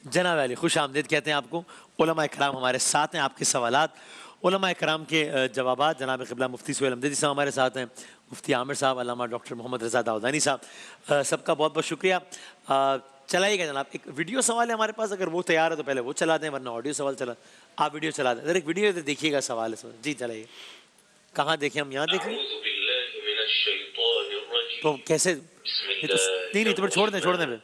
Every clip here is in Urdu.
جناب علی خوش آمدید کہتے ہیں آپ کو. علماء کرام ہمارے ساتھ ہیں, آپ کے سوالات, علماء کرام کے جوابات. جناب قبلہ مفتی سہیل احمدی صاحب ہمارے ساتھ ہیں, مفتی عامر صاحب, علامہ ڈاکٹر محمد رضا داؤدانی صاحب, سب کا بہت بہت شکریہ. چلائیے گا جناب, ایک ویڈیو سوال ہے ہمارے پاس, اگر وہ تیار ہے تو پہلے وہ چلا دیں, ورنہ آڈیو سوال چلا. آپ ویڈیو چلا دیں, ایک ویڈیو دیکھیے گا سوال ہے. جی چلائیے. کہاں دیکھیں ہم, یہاں دیکھیں تو کیسے نہیں تو پھر چھوڑ دیں پھر.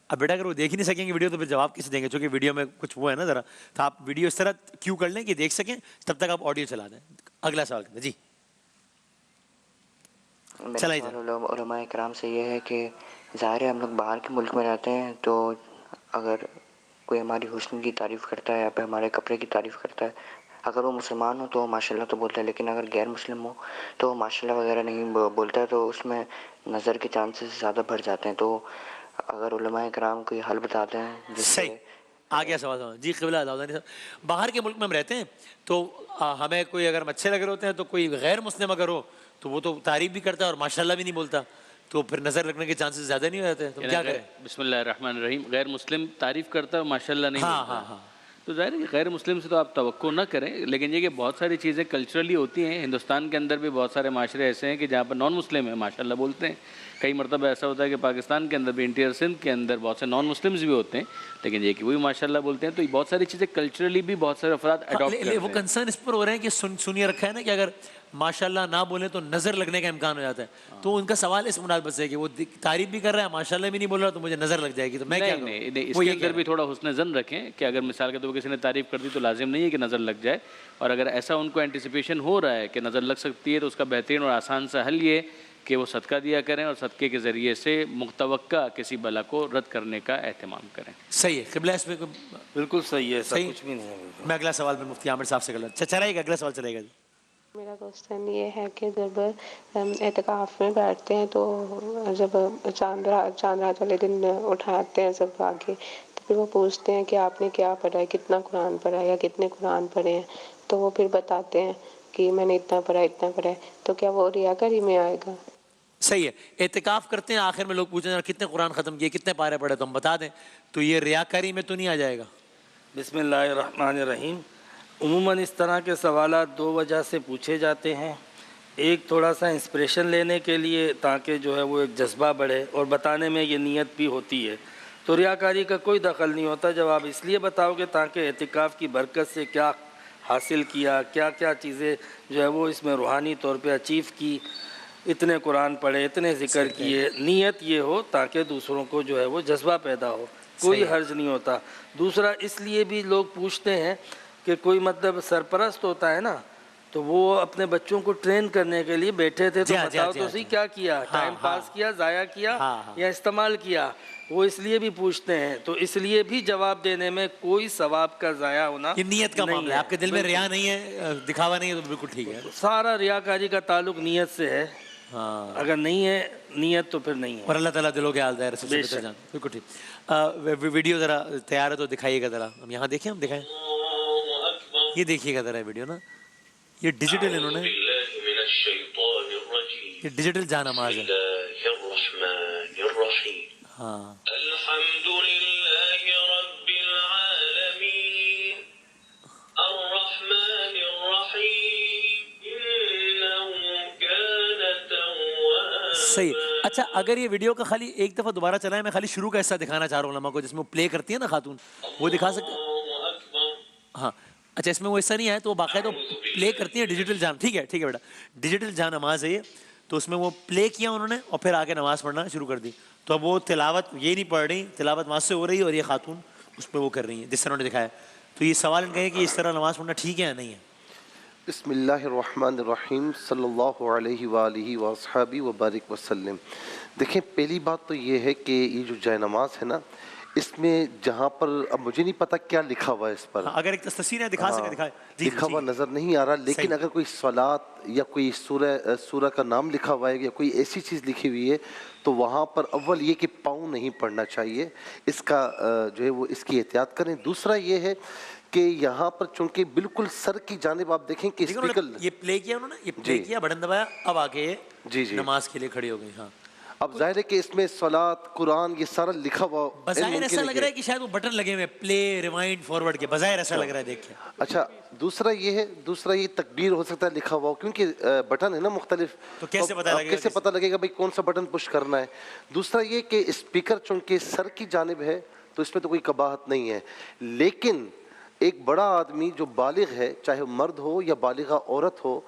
اب بیٹا اگر وہ دیکھ ہی نہیں سکیں گے ویڈیو تو پھر جواب کیسے دیں گے, چونکہ ویڈیو میں کچھ وہ ہے نا ذرا, تو آپ ویڈیو اس طرح کیوں کر لیں کہ دیکھ سکیں, تب تک آپ آڈیو چلا دیں. اگلا سوال کریں. جی میرا سوال علماء کرام سے یہ ہے کہ ظاہر ہے ہم لوگ باہر کے ملک میں رہتے ہیں, تو اگر کوئی ہماری حسن کی تعریف کرتا ہے یا پھر ہمارے کپڑے کی تعریف کرتا ہے, اگر وہ مسلمان ہو تو ماشاء اللہ تو بولتا ہے, لیکن اگر غیر مسلم ہو تو ماشاء اللہ وغیرہ نہیں بولتا ہے, تو اس میں نظر کے چانسز زیادہ بڑھ جاتے ہیں. تو اگر علماء کرام کوئی حل بتاتے ہیں جس سے آ گیا سوال. جی قبلہ داؤدانی صاحب, باہر کے ملک میں ہم رہتے ہیں تو ہمیں کوئی اگر اچھے لگ رہے ہوتے ہیں تو کوئی غیر مسلم اگر ہو تو وہ تو تعریف بھی کرتا ہے اور ماشاءاللہ بھی نہیں بولتا, تو پھر نظر لگنے کے چانسز زیادہ نہیں ہو جاتے, تو کیا کریں؟ بسم اللہ الرحمن الرحیم. غیر مسلم تعریف کرتا ہے ماشاءاللہ نہیں بولتا. ہاں تو ظاہر ہے غیر مسلم سے تو آپ توقع نہ کریں, لیکن یہ کہ بہت ساری چیزیں کلچرلی ہوتی ہیں. ہندوستان کے اندر بھی بہت سارے معاشرے ایسے ہیں کہ جہاں پر نان مسلم ہیں ماشاءاللہ بولتے ہیں. کئی مرتبہ ایسا ہوتا ہے کہ پاکستان کے اندر بھی انٹیریئر سندھ کے اندر بہت سے نان مسلمز بھی ہوتے ہیں, لیکن یہ کہ وہی ماشاءاللہ بولتے ہیں. تو بہت ساری چیزیں کلچرلی بھی بہت سارے افراد اڈاپٹ کرتے ہیں. وہ کنسرن اس پر ہو رہے ہیں کہ سنیے رکھا ہے نا کہ اگر ماشاءاللہ نہ بولیں تو نظر لگنے کا امکان ہو جاتا ہے, تو ان کا سوال اس مناسبت سے ہے کہ وہ تعریف بھی کر رہا ہے ماشاءاللہ بھی نہیں بول رہا تو مجھے نظر لگ جائے گی, تو میں کیا کروں؟ نہیں, اس کے اندر بھی تھوڑا حسن ظن رکھیں کہ اگر مثال کے طور پر کسی نے تعریف کر دی تو لازم نہیں ہے کہ نظر لگ جائے, اور اگر ایسا ان کو اینٹیسپیشن ہو رہا ہے کہ نظر لگ سکتی ہے تو اس کا بہترین اور آسان سا حل یہ کہ وہ صدقہ دیا کریں اور صدقے کے ذریعے سے متوقع کسی بلا کو رد کرنے کا اہتمام کریں. صحیح ہے قبلہ, اس میں بالکل صحیح ہے, ایسا کچھ بھی نہیں ہے. میں اگلا سوال پہ مفتی عامر صاحب سے کر چلائے گا, اگلا سوال چلے گا. میرا کوشچن یہ ہے کہ جب اعتکاف میں بیٹھتے ہیں تو جب چاند رات والے دن اٹھاتے ہیں سب آگے, تو پھر وہ پوچھتے ہیں کہ آپ نے کیا پڑھا ہے, کتنا قرآن پڑھا ہے یا کتنے قرآن پڑھے ہیں, تو وہ پھر بتاتے ہیں کہ میں نے اتنا پڑھا ہے, تو کیا وہ ریاکاری میں آئے گا؟ صحیح ہے, اعتکاف کرتے ہیں آخر میں لوگ پوچھیں کتنے قرآن ختم کیے, کتنے پارے پڑھے, تو ہم بتا دیں تو یہ ریاکاری میں تو نہیں آ جائے گا. بسم اللہ الرحمن الرحیم. عموماً اس طرح کے سوالات دو وجہ سے پوچھے جاتے ہیں. ایک تھوڑا سا انسپریشن لینے کے لیے تاکہ جو ہے وہ ایک جذبہ بڑھے, اور بتانے میں یہ نیت بھی ہوتی ہے, تو ریاکاری کا کوئی دخل نہیں ہوتا. جب آپ اس لیے بتاؤ گے تاکہ اعتکاف کی برکت سے کیا حاصل کیا, کیا کیا چیزیں جو ہے وہ اس میں روحانی طور پہ اچیو کی, اتنے قرآن پڑھے, اتنے ذکر کیے, نیت یہ ہو تاکہ دوسروں کو جو ہے وہ جذبہ پیدا ہو, کوئی حرج نہیں ہوتا. دوسرا اس لیے بھی لوگ پوچھتے ہیں کہ کوئی مطلب سرپرست ہوتا ہے نا, تو وہ اپنے بچوں کو ٹرین کرنے کے لیے بیٹھے تھے, تو بتاؤ تو صحیح کیا کیا, ٹائم پاس کیا, ضائع کیا یا استعمال کیا, وہ اس لیے بھی پوچھتے ہیں. تو اس لیے بھی جواب دینے میں کوئی ثواب کا ضائع ہونا یہ نیت کا معاملہ ہے, آپ کے دل میں ریا نہیں ہے, دکھاوا نہیں ہے, تو بالکل ٹھیک ہے. سارا ریاکاری کا تعلق نیت سے ہے, اگر نہیں ہے نیت تو پھر نہیں ہے. اور اللہ تعالیٰ دلوں کے حال ظاہر سے بہتر جان. بالکل ٹھیک. ویڈیو ذرا تیار ہے تو دکھائیے گا ذرا, ہم یہاں دیکھیں, ہم دکھائیں, یہ دیکھیے گا ذرا ویڈیو نا, یہ ڈیجیٹل انہوں نے, یہ ڈیجیٹل جان نماز ہے. ہاں صحیح. اچھا اگر یہ ویڈیو کا خالی ایک دفعہ دوبارہ چلائیں, میں خالی شروع کا حصہ دکھانا چاہ رہا ہوں علماء کو, جس میں وہ پلے کرتی ہے نا خاتون, وہ دکھا سکتے ہیں؟ ہاں اچھا, اس میں وہ حصہ نہیں ہے تو وہ باقاعدہ پلے کرتی ہے ڈیجیٹل جان. ٹھیک ہے بیٹا, ڈیجیٹل جان نماز ہے یہ, تو اس میں وہ پلے کیا انہوں نے اور پھر آگے نماز پڑھنا شروع کر دی. تو اب وہ تلاوت یہ نہیں پڑھ رہی, تلاوت وہاں سے ہو رہی ہے, اور یہ خاتون اس پہ وہ کر رہی ہیں جس طرح انہوں نے دکھایا. تو یہ سوال ان کا ہے کہ اس طرح نماز پڑھنا ٹھیک ہے یا نہیں ہے؟ بسم اللہ الرحمن الرحیم, صلی اللہ علیہ وآلہ وصحبہ وبارک وسلم. دیکھیں پہلی بات تو یہ ہے کہ یہ جو جائے نماز ہے نا, اس میں جہاں پر, اب مجھے نہیں پتا کیا لکھا ہوا ہے اس پر, اگر ایک تصویر ہے دکھا سکے دکھائے. لکھا ہوا نظر نہیں آ رہا, لیکن اگر کوئی صلاۃ یا کوئی سورہ کا نام لکھا ہوا ہے یا کوئی ایسی چیز لکھی ہوئی ہے, تو وہاں پر اول یہ کہ پاؤں نہیں پڑنا چاہیے, اس کا جو ہے وہ اس کی احتیاط کریں. دوسرا یہ ہے کہ یہاں پر چونکہ بالکل سر کی جانب آپ دیکھیں کہ اسپیکر یہ پلے کیا انہوں نے, یہ پلے کیا, بٹن دبایا, اب آگے جی نماز کے لیے کھڑی ہو گئی. ہاں اب ظاہر ہے کہ اس میں صلاۃ، قرآن، یہ سارا لکھا ہوا بظاہر ایسا لگ رہا ہے کہ شاید وہ بٹن لگے ہوئے پلے ریوائنڈ فارورڈ کے، بظاہر ایسا لگ رہا ہے دیکھیں. اچھا دوسرا یہ تکبیر ہو سکتا ہے لکھا ہوا ہو، کیونکہ بٹن ہے نا مختلف، تو کیسے پتہ لگے گا کیسے پتہ لگے گا بھائی کون سا بٹن پش کرنا ہے. دوسرا یہ کہ اسپیکر چونکہ سر کی جانب ہے تو اس میں تو کوئی قباحت نہیں ہے، لیکن ایک بڑا آدمی جو بالغ ہے، چاہے مرد ہو یا بالغہ عورت ہو،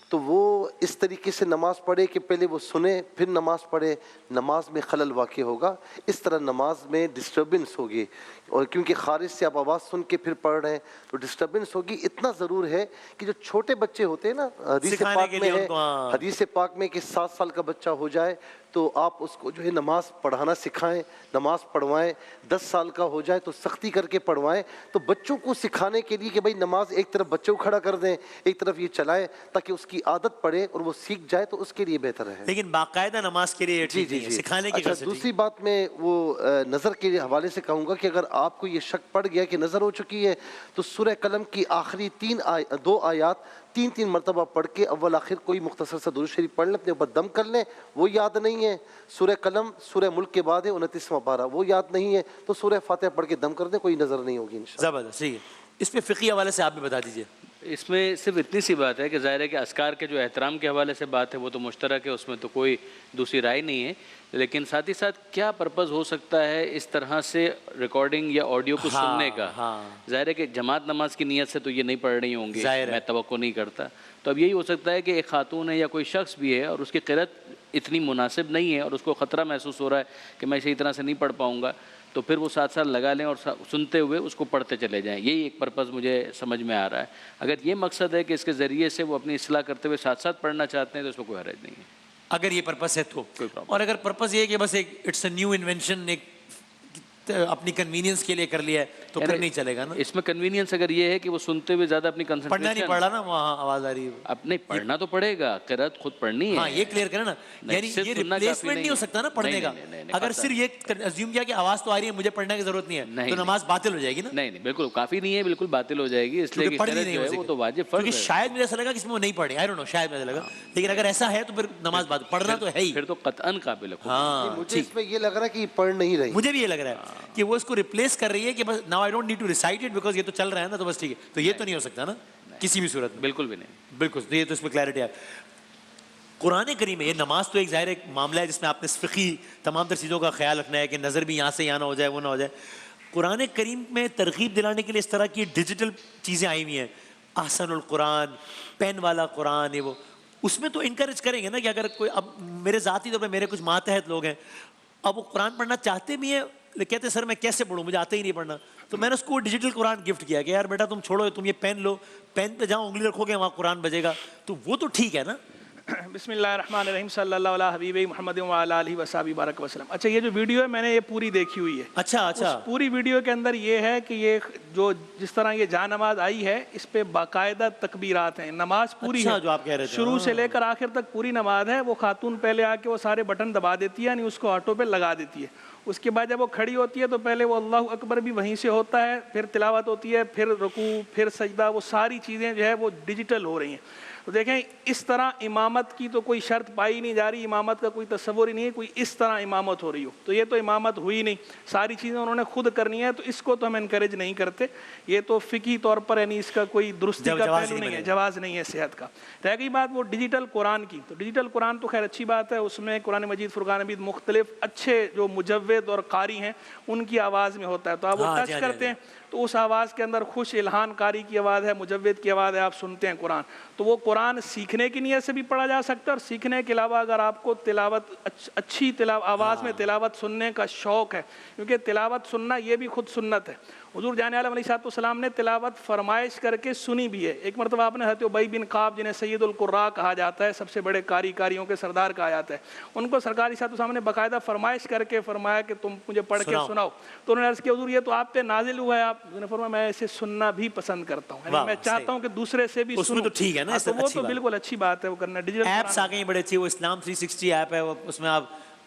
تو وہ اس طریقے سے نماز پڑھے کہ پہلے وہ سنے پھر نماز پڑھے، نماز میں خلل واقع ہوگا. اس طرح نماز میں ڈسٹربنس ہوگی، اور کیونکہ خارج سے آپ آواز سن کے پھر پڑھ رہے ہیں تو ڈسٹربنس ہوگی. اتنا ضرور ہے کہ جو چھوٹے بچے ہوتے ہیں نا، حدیث سکھانے پاک کے میں لیے ہے، ان کو، ہاں. حدیث پاک میں کہ 7 سال کا بچہ ہو جائے تو آپ اس کو جو ہے نماز پڑھانا سکھائیں، نماز پڑھوائیں. 10 سال کا ہو جائے تو سختی کر کے پڑھوائیں. تو بچوں کو سکھانے کے لیے کہ بھائی نماز ایک طرف بچوں کو کھڑا کر دیں، ایک طرف یہ چلائیں تاکہ اس کی عادت پڑے اور وہ سیکھ جائے، تو اس کے لیے بہتر ہے. لیکن باقاعدہ نماز کے لیے ٹھیک نہیں ہے، سکھانے کی اچھا غرض سے ٹھیک دوسری بات میں وہ نظر کے حوالے سے کہوں گا کہ اگر آپ کو یہ شک پڑ گیا کہ نظر ہو چکی ہے تو سورہ قلم کی آخری 2 آیات 3 مرتبہ پڑھ کے اول آخر کوئی مختصر سا درود شریف پڑھ لیں، اپنے اوپر دم کر لیں. وہ یاد نہیں ہے سورہ قلم سورہ ملک کے بعد ہے 29واں پارہ، وہ یاد نہیں ہے تو سورہ فاتحہ پڑھ کے دم کر دیں، کوئی نظر نہیں ہوگی انشاءاللہ. زبردست. ٹھیک ہے، اس پہ فقہی حوالے سے آپ بھی بتا دیجئے. اس میں صرف اتنی سی بات ہے کہ ظاہر ہے کہ اذکار کے جو احترام کے حوالے سے بات ہے وہ تو مشترک ہے، اس میں تو کوئی دوسری رائے نہیں ہے. لیکن ساتھ ہی ساتھ کیا پرپز ہو سکتا ہے اس طرح سے ریکارڈنگ یا آڈیو کو سننے کا؟ ظاہر ہے کہ جماعت نماز کی نیت سے تو یہ نہیں پڑھ رہی ہوں گی، میں توقع نہیں کرتا. تو اب یہی ہو سکتا ہے کہ ایک خاتون ہے یا کوئی شخص بھی ہے اور اس کی قرأت اتنی مناسب نہیں ہے اور اس کو خطرہ محسوس ہو رہا ہے کہ میں اسی طرح سے نہیں پڑھ پاؤں گا، تو پھر وہ ساتھ ساتھ لگا لیں اور سنتے ہوئے اس کو پڑھتے چلے جائیں. یہی ایک پرپز مجھے سمجھ میں آ رہا ہے. اگر یہ مقصد ہے کہ اس کے ذریعے سے وہ اپنی اصلاح کرتے ہوئے ساتھ ساتھ پڑھنا چاہتے ہیں تو اس میں کوئی حرج نہیں ہے، اگر یہ پرپس ہے تو. اور اگر پرپس یہ ہے کہ بس ایک اٹس اے نیو انوینشن، ایک اپنی کنوینئنس کے لیے کر لیا ہے تو پھر نہیں چلے گا نا. اس میں کنوینئنس اگر یہ ہے کہ وہ سنتے ہوئے زیادہ اپنی پڑھنا کنسنٹریشن نہیں پڑھ رہا نا، وہاں آواز آ رہی ہے. اب نہیں پڑھنا تو پڑے گا، قرأت خود پڑھنی ہے. ہاں یہ کلیئر کریں نا، یعنی یہ ریپلیسمنٹ نہیں ہو سکتا نا پڑھنے کا. اگر صرف یہ ازیوم کیا کہ آواز تو آ رہی ہے مجھے پڑھنے کی ضرورت نہیں ہے تو نماز باطل ہو جائے گی نا. نہیں بالکل کافی نہیں ہے، بالکل باطل ہو جائے گی، اس لیے کہ قرأت جو ہے وہ تو واجب فرض ہے. کیونکہ شاید مجھے ایسا لگا کہ اس میں وہ نہیں پڑھے، آئی ڈونٹ نو، شاید مجھے لگا، لیکن اگر ایسا ہے تو پھر نماز باطل، پڑھنا تو ہے ہی، پھر تو قطعاً قابل ہے. ہاں مجھے اس میں یہ لگ رہا ہے کہ یہ پڑھ نہیں رہی، مجھے بھی یہ لگ رہا ہے کہ وہ اس کو ریپلیس کر رہی ہے کہ بس now I don't need to recite it because یہ تو چل رہا ہے نا، تو بس ٹھیک ہے. تو یہ تو نہیں ہو سکتا نا کسی بھی صورت میں، بالکل بھی نہیں. بالکل. تو یہ تو اس میں کلیئرٹی ہے. قرآن کریم میں یہ نماز تو ایک ظاہر ایک معاملہ ہے جس میں آپ نے فقہی تمام تر چیزوں کا خیال رکھنا ہے کہ نظر بھی یہاں سے یہاں نہ ہو جائے، وہ نہ ہو جائے. قرآن کریم میں ترغیب دلانے کے لیے اس طرح کی ڈیجیٹل چیزیں آئی ہوئی ہیں، احسن القرآن، پین والا قرآن، یہ وہ، اس میں تو انکریج کریں گے نا کہ اگر کوئی، اب میرے ذاتی طور پہ میرے کچھ ماتحت لوگ ہیں، اب وہ قرآن پڑھنا چاہتے بھی ہیں، کہتے سر میں کیسے پڑھوں، مجھے آتا ہی نہیں پڑھنا. تو میں نے اس کو ڈیجیٹل قرآن گفٹ کیا کہ یار بیٹا تم چھوڑو، تم یہ پین لو، پین پہ جہاں انگلی رکھو گے وہاں قرآن بجے گا. تو وہ تو ٹھیک ہے نا. بسم اللہ الرحمن الرحیم، صلی اللہ علیہ حبیب محمد وعلی آلہ وصحبہ بارک وسلم. اچھا یہ جو ویڈیو ہے میں نے یہ پوری دیکھی ہوئی ہے. اچھا اس پوری ویڈیو کے اندر یہ ہے کہ یہ جو جس طرح یہ جا نماز آئی ہے اس پہ باقاعدہ تکبیرات ہیں. نماز پوری ہے، جو آپ کہہ رہے تھے شروع سے لے کر آخر تک پوری نماز ہے. وہ خاتون پہلے آ کے وہ سارے بٹن دبا دیتی ہے، یعنی اس کو آٹو پہ لگا دیتی ہے. اس کے بعد جب وہ کھڑی ہوتی ہے تو پہلے وہ اللہ اکبر بھی وہیں سے ہوتا ہے، پھر تلاوت ہوتی ہے، پھر رکوع، پھر سجدہ، وہ ساری چیزیں جو ہے وہ ڈیجیٹل ہو رہی ہیں. تو دیکھیں اس طرح امامت کی تو کوئی شرط پائی نہیں جا رہی، امامت کا کوئی تصور ہی نہیں ہے کوئی اس طرح امامت ہو رہی ہو. تو یہ تو امامت ہوئی نہیں، ساری چیزیں انہوں نے خود کرنی ہے. تو اس کو تو ہم انکریج نہیں کرتے. یہ تو فقہی طور پر یعنی اس کا کوئی درستی کا پہلو نہیں ہے، جواز نہیں ہے صحت کا. رہ گئی بات وہ ڈیجیٹل قرآن کی، تو ڈیجیٹل قرآن تو خیر اچھی بات ہے. اس میں قرآن مجید، فرقان حمید، مختلف اچھے جو مجود اور قاری ہیں ان کی آواز میں ہوتا ہے. تو آپ وہ ٹچ کرتے ہیں تو اس آواز کے اندر خوش الہان قاری کی آواز ہے، مجود کی آواز ہے، آپ سنتے ہیں قرآن. تو وہ قرآن سیکھنے کی نیت سے بھی پڑھا جا سکتا ہے، اور سیکھنے کے علاوہ اگر آپ کو تلاوت اچھی آواز میں تلاوت سننے کا شوق ہے، کیونکہ تلاوت سننا یہ بھی خود سنت ہے. حضور جان عالم علیہ السلام نے تلاوت فرمائش کر کے سنی بھی ہے. ایک مرتبہ آپ نے حضرت ابی بن کعب جنہیں سید القراء کہا جاتا ہے، سب سے بڑے کاریوں کے سردار کہا جاتا ہے، ان کو سرکار علیہ السلام نے باقاعدہ فرمائش کر کے فرمایا کہ تم مجھے پڑھ کے سناؤ. تو انہوں نے عرض کیا حضور یہ تو آپ پہ نازل ہوا ہے. آپ نے فرمایا میں اسے سننا بھی پسند کرتا ہوں، یعنی میں چاہتا ہوں کہ دوسرے سے بھی سنوں. تو ٹھیک ہے نا، وہ تو بالکل اچھی بات ہے وہ کرنا. ڈیجیٹل ایپس آ گئی بڑے اچھی، وہ اسلام 360 ایپ ہے، اس میں آپ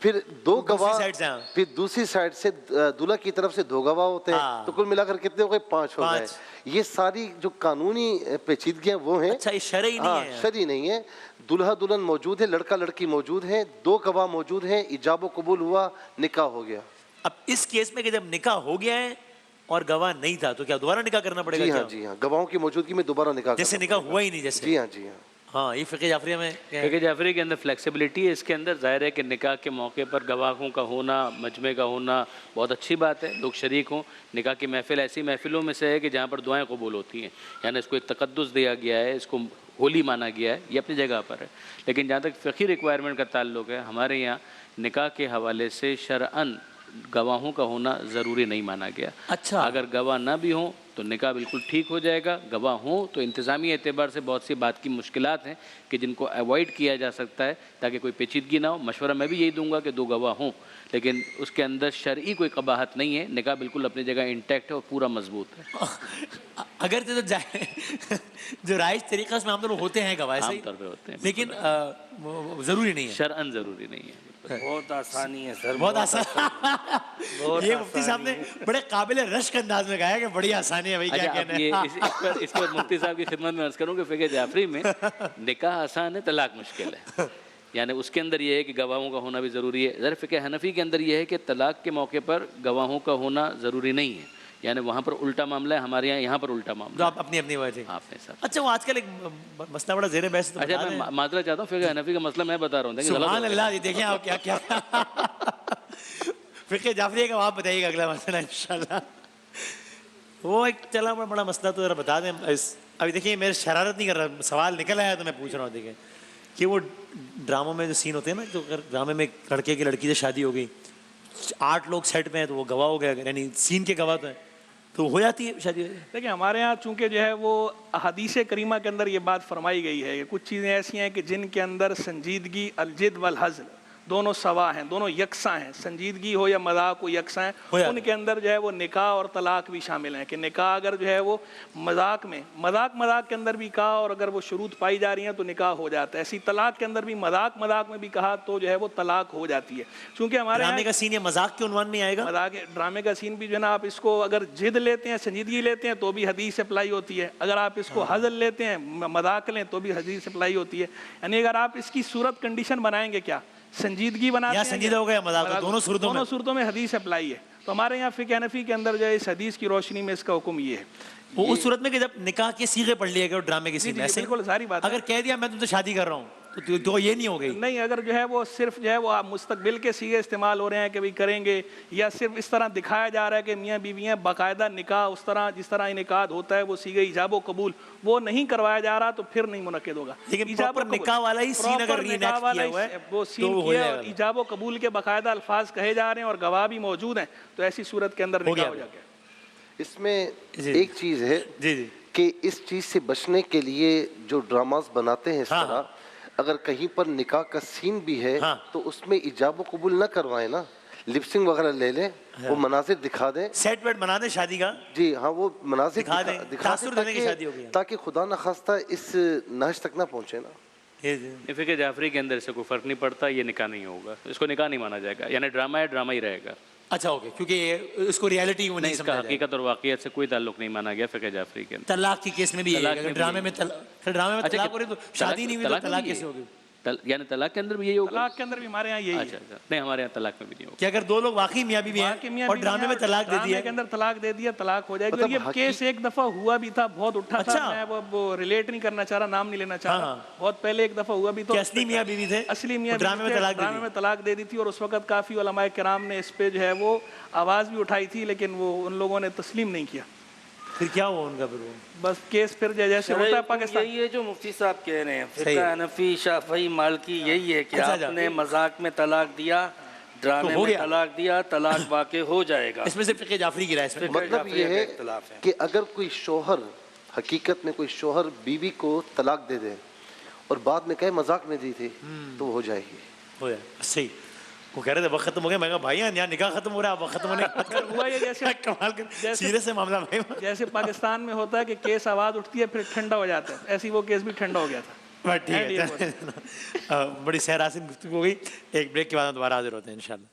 پھر دو گواہ side سے ہاں۔ پھر دوسری سائڈ سے دلہا کی طرف سے دو گواہ ہوتے ہیں تو کل ملا کر کتنے ہو گئے؟ 5 ہو گئے. یہ ساری جو قانونی پیچیدگیاں وہ ہیں. اچھا یہ شرعی نہیں ہے؟ شرعی نہیں ہے. دلہا دلہن موجود ہے, لڑکا لڑکی موجود ہیں, 2 گواہ موجود ہیں, ایجاب و قبول ہوا, نکاح ہو گیا. اب اس کیس میں کہ جب نکاح ہو گیا ہے اور گواہ نہیں تھا تو کیا دوبارہ نکاح کرنا پڑے گا؟ جی ہاں جی ہاں, گواہوں کی موجودگی میں دوبارہ نکاح جیسے نکاح ہوا ہی نہیں جیسے. جی ہاں جی ہاں. ہاں یہ فقہ جعفریہ میں فقہ جعفری کے اندر فلیکسیبلٹی ہے. اس کے اندر ظاہر ہے کہ نکاح کے موقع پر گواہوں کا ہونا, مجمع کا ہونا بہت اچھی بات ہے, لوگ شریک ہوں. نکاح کی محفل ایسی محفلوں میں سے ہے کہ جہاں پر دعائیں قبول ہوتی ہیں, یعنی اس کو ایک تقدس دیا گیا ہے, اس کو ہولی مانا گیا ہے, یہ اپنی جگہ پر ہے. لیکن جہاں تک فقہی ریکوائرمنٹ کا تعلق ہے, ہمارے یہاں نکاح کے حوالے سے شرعاً گواہوں کا ہونا ضروری نہیں مانا گیا. اچھا اگر گواہ نہ بھی ہوں تو نکاح بالکل ٹھیک ہو جائے گا. گواہ ہوں تو انتظامی اعتبار سے بہت سی بات کی مشکلات ہیں کہ جن کو ایوائڈ کیا جا سکتا ہے تاکہ کوئی پیچیدگی نہ ہو. مشورہ میں بھی یہی دوں گا کہ 2 گواہ ہوں, لیکن اس کے اندر شرعی کوئی قباحت نہیں ہے. نکاح بالکل اپنی جگہ انٹیکٹ ہے اور پورا مضبوط ہے. اگر تو جو رائج طریقہ اس میں عام طور پر ہوتے ہیں گواہ عام طور پہ ہوتے ہیں, لیکن ضروری نہیں ہے, شرعاً ضروری نہیں ہے. بہت آسانی ہے سر, بہت آسان. یہ مفتی صاحب نے بڑے قابل رشک انداز میں کہا کہ بڑی آسانی ہے بھائی, کیا کہنا ہے. اس پر مفتی صاحب کی خدمت میں عرض کروں کہ فقہ جعفری میں نکاح آسان ہے, طلاق مشکل ہے. یعنی اس کے اندر یہ ہے کہ گواہوں کا ہونا بھی ضروری ہے. ذرا فقہ حنفی کے اندر یہ ہے کہ طلاق کے موقع پر گواہوں کا ہونا ضروری نہیں ہے. یعنی وہاں پر الٹا معاملہ ہے, ہمارے یہاں پر الٹا معاملہ ہے. اپنی اپنی وجہ. ساتھ اچھا وہ آج کل ایک مسئلہ بڑا زیر بحث. اچھا میں معذرت چاہتا ہوں, فقہ حنفی کا مسئلہ میں بتا رہا ہوں. سبحان اللہ, یہ دیکھیں آپ کیا کیا فقہ جعفریہ کا آپ بتائیے گا اگلا مسئلہ انشاءاللہ. وہ ایک چلا بڑا مسئلہ تو ذرا بتا دیں. ابھی دیکھیے میرے شرارت نہیں کر رہا, سوال نکل آیا تو میں پوچھ رہا ہوں. دیکھیں کہ وہ ڈراموں میں جو سین ہوتے ہیں نا, جو ڈرامے میں لڑکے کی لڑکی سے شادی ہو گئی, 8 لوگ سیٹ میں ہیں تو وہ گواہ ہو گیا, یعنی سین کے گواہ تو ہیں, تو ہو جاتی ہے شادی. دیکھیں ہمارے ہاں چونکہ جو ہے وہ احادیث کریمہ کے اندر یہ بات فرمائی گئی ہے کہ کچھ چیزیں ایسی ہیں کہ جن کے اندر سنجیدگی, الجد والحزل دونوں سوا ہیں, دونوں یکساں ہیں. سنجیدگی ہو یا مذاق ہو یکساں ہیں. ان کے اندر جو ہے وہ نکاح اور طلاق بھی شامل ہیں کہ نکاح اگر جو ہے وہ مذاق میں, مذاق کے اندر بھی کہا اور اگر وہ شروط پائی جا رہی ہیں تو نکاح ہو جاتا ہے. ایسی طلاق کے اندر بھی مذاق میں بھی کہا تو جو ہے وہ طلاق ہو جاتی ہے. چونکہ ہمارے ڈرامے کا سین یہ مذاق کے عنوان میں آئے گا. ڈرامے کا سین بھی جو ہے نا, آپ اس کو اگر جد لیتے ہیں, سنجیدگی لیتے ہیں تو بھی حدیث اپلائی ہوتی ہے. اگر آپ اس کو ہزل لیتے ہیں, مذاق لیں تو بھی حدیث اپلائی ہوتی ہے. یعنی اگر آپ اس کی صورت کنڈیشن بنائیں گے, کیا سنجیدگی بناتے ہیں, سنجیدہ ہو گیا مذاق, دونوں صورتوں میں حدیث اپلائی ہے. تو ہمارے یہاں فقہ حنفی کے اندر جو ہے اس حدیث کی روشنی میں اس کا حکم یہ ہے. وہ اس صورت میں کہ جب نکاح کے صیغے پڑھ لیے گئے ڈرامے کے سین میں, بالکل ساری بات. اگر کہہ دیا میں تم سے شادی کر رہا ہوں تو یہ نہیں ہو گئی. نہیں, اگر جو ہے وہ صرف جو ہے وہ مستقبل کے صیغے استعمال ہو رہے ہیں کہ بھائی کریں گے, یا صرف اس طرح دکھایا جا رہا ہے کہ میاں بیوی ہیں, باقاعدہ نکاح اس طرح جس طرح انعقاد ہوتا ہے وہ صیغے ایجاب و قبول وہ نہیں کروایا جا رہا, تو پھر نہیں منعقد ہوگا. لیکن پراپر نکاح والا ہی سین اگر ری انیکٹ کیا ہوا ہے وہ سین کیا اور ایجاب و قبول کے باقاعدہ الفاظ کہے جا رہے ہیں اور گواہ بھی موجود ہیں, تو ایسی صورت کے اندر نکاح ہو جا گیا. اس میں ایک چیز ہے کہ اس چیز سے بچنے کے لیے جو ڈراماز بناتے ہیں اس طرح, اگر کہیں پر نکاح کا سین بھی ہے تو اس میں ایجاب و قبول نہ کروائیں نا, لپسنگ وغیرہ لے لیں, وہ مناظر دکھا دیں, سیٹ ویٹ بنا دیں شادی کا. جی ہاں, وہ مناظر دکھا دیں تاکہ خدا نخواستہ اس نہج تک نہ پہنچے نا. فقہ جعفری کے اندر سے کوئی فرق نہیں پڑتا, یہ نکاح نہیں ہوگا, اس کو نکاح نہیں مانا جائے گا. یعنی ڈرامہ ہے, ڈرامہ ہی رہے گا. اچھا اوکے, کیونکہ اس کو ریالٹی نہیں اس کا حقیقت اور واقعیت سے کوئی تعلق نہیں مانا گیا فقہ جعفری کے اندر. طلاق کی کیس میں بھی ڈرامے میں طلاق ہو رہی تو شادی نہیں ہوئی تو طلاق کیسے ہوگی؟ یعنی طلاق کے اندر بھی یہی ہوگا. طلاق کے اندر بھی ہمارے یہاں یہی ہے. نہیں, ہمارے یہاں طلاق میں بھی نہیں ہوگا. کہ اگر 2 لوگ واقعی میاں بیوی ہیں اور ڈرامے میں طلاق دے دیا, کے اندر طلاق دے دیا, طلاق ہو جائے گی. یہ کیس ایک دفعہ ہوا بھی تھا, بہت اٹھا تھا, میں وہ ریلیٹ نہیں کرنا چاہ رہا, نام نہیں لینا چاہ رہا, بہت پہلے ایک دفعہ ہوا بھی. تو اصلی میاں بیوی تھے, اصلی میاں ڈرامے میں طلاق دے دی تھی, اور اس وقت کافی علماء کرام نے اس پہ جو ہے وہ آواز بھی اٹھائی تھی, لیکن وہ ان لوگوں نے تسلیم نہیں کیا. پھر کیا ہوا ان کا؟ پھر بس کیس پھر جیسے ہوتا ہے پاکستان. یہی ہے جو مفتی صاحب کہہ رہے ہیں, فقہ حنفی, شافعی, مالکی, یہی ہے کہ آپ نے مذاق میں طلاق دیا, ڈرامے میں طلاق دیا, طلاق واقع ہو جائے گا. اس میں سے فقہ جعفری کی رائے ہے. مطلب یہ ہے کہ اگر کوئی شوہر, حقیقت میں کوئی شوہر بیوی کو طلاق دے دے اور بعد میں کہے مذاق میں دی تھی, تو وہ ہو جائے گی. ہو جائے صحیح. وہ کہہ رہے تھے وقت ختم ہو گیا, میں کہا بھائی یہاں نکاح ختم ہو رہا ہے, وقت ختم ہونے ہوا یہ جیسے کمال کر سیریس ہے معاملہ بھائی. جیسے پاکستان میں ہوتا ہے کہ کیس آواز اٹھتی ہے پھر ٹھنڈا ہو جاتا ہے, ایسی وہ کیس بھی ٹھنڈا ہو گیا تھا. بس ٹھیک ہے بڑی سیر حاصل گفتگو ہو گئی. ایک بریک کے بعد ہم دوبارہ حاضر ہوتے ہیں انشاءاللہ.